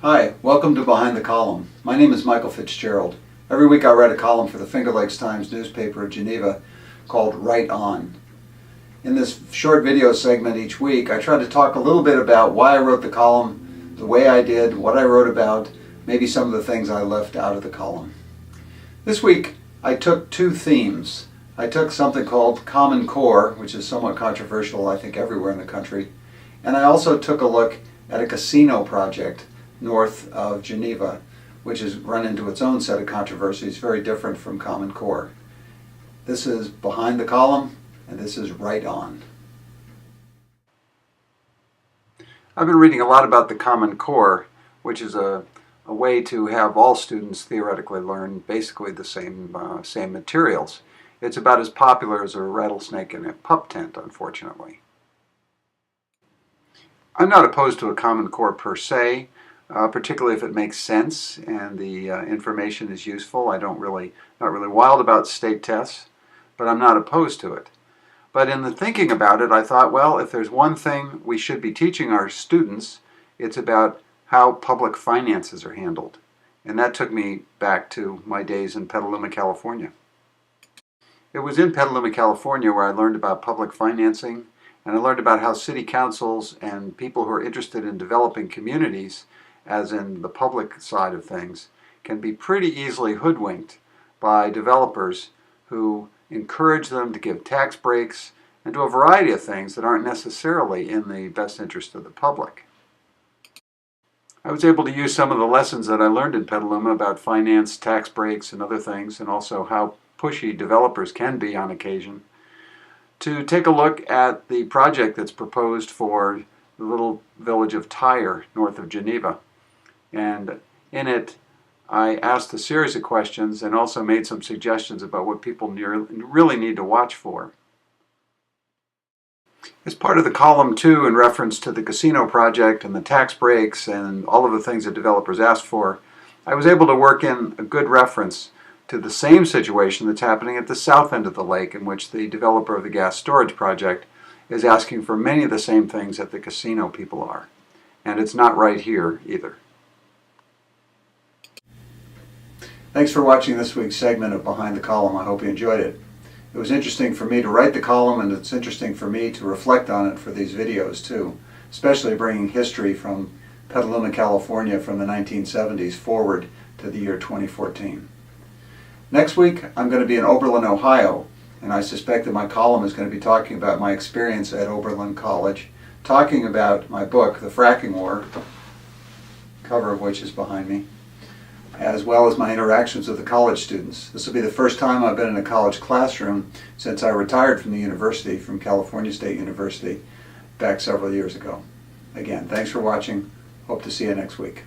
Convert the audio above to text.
Hi, welcome to Behind the Column. My name is Michael Fitzgerald. Every week I write a column for the Finger Lakes Times newspaper of Geneva called Write On. In this short video segment each week, I try to talk a little bit about why I wrote the column, the way I did, what I wrote about, maybe some of the things I left out of the column. This week I took two themes. I took something called Common Core, which is somewhat controversial I think everywhere in the country, and I also took a look at a casino project north of Geneva, which has run into its own set of controversies, very different from Common Core. This is Behind the Column, and this is Write On. I've been reading a lot about the Common Core, which is a way to have all students theoretically learn basically the same materials. It's about as popular as a rattlesnake in a pup tent, unfortunately. I'm not opposed to a Common Core per se, particularly if it makes sense and the information is useful. Not really wild about state tests, but I'm not opposed to it. But in the thinking about it, I thought, well, if there's one thing we should be teaching our students, it's about how public finances are handled. And that took me back to my days in Petaluma, California. It was in Petaluma, California where I learned about public financing, and I learned about how city councils and people who are interested in developing communities, as in the public side of things, can be pretty easily hoodwinked by developers who encourage them to give tax breaks and do a variety of things that aren't necessarily in the best interest of the public. I was able to use some of the lessons that I learned in Petaluma about finance, tax breaks, and other things, and also how pushy developers can be on occasion, to take a look at the project that's proposed for the little village of Tyre, north of Geneva. And in it, I asked a series of questions and also made some suggestions about what people really need to watch for. As part of the column, too, in reference to the casino project and the tax breaks and all of the things that developers asked for, I was able to work in a good reference to the same situation that's happening at the south end of the lake, in which the developer of the gas storage project is asking for many of the same things that the casino people are. And it's not right here either. Thanks for watching this week's segment of Behind the Column. I hope you enjoyed it. It was interesting for me to write the column, and it's interesting for me to reflect on it for these videos too, especially bringing history from Petaluma, California from the 1970s forward to the year 2014. Next week I'm going to be in Oberlin, Ohio, and I suspect that my column is going to be talking about my experience at Oberlin College, talking about my book, The Fracking War, cover of which is behind me, as well as my interactions with the college students. This will be the first time I've been in a college classroom since I retired from the university, from California State University, back several years ago. Again, thanks for watching. Hope to see you next week.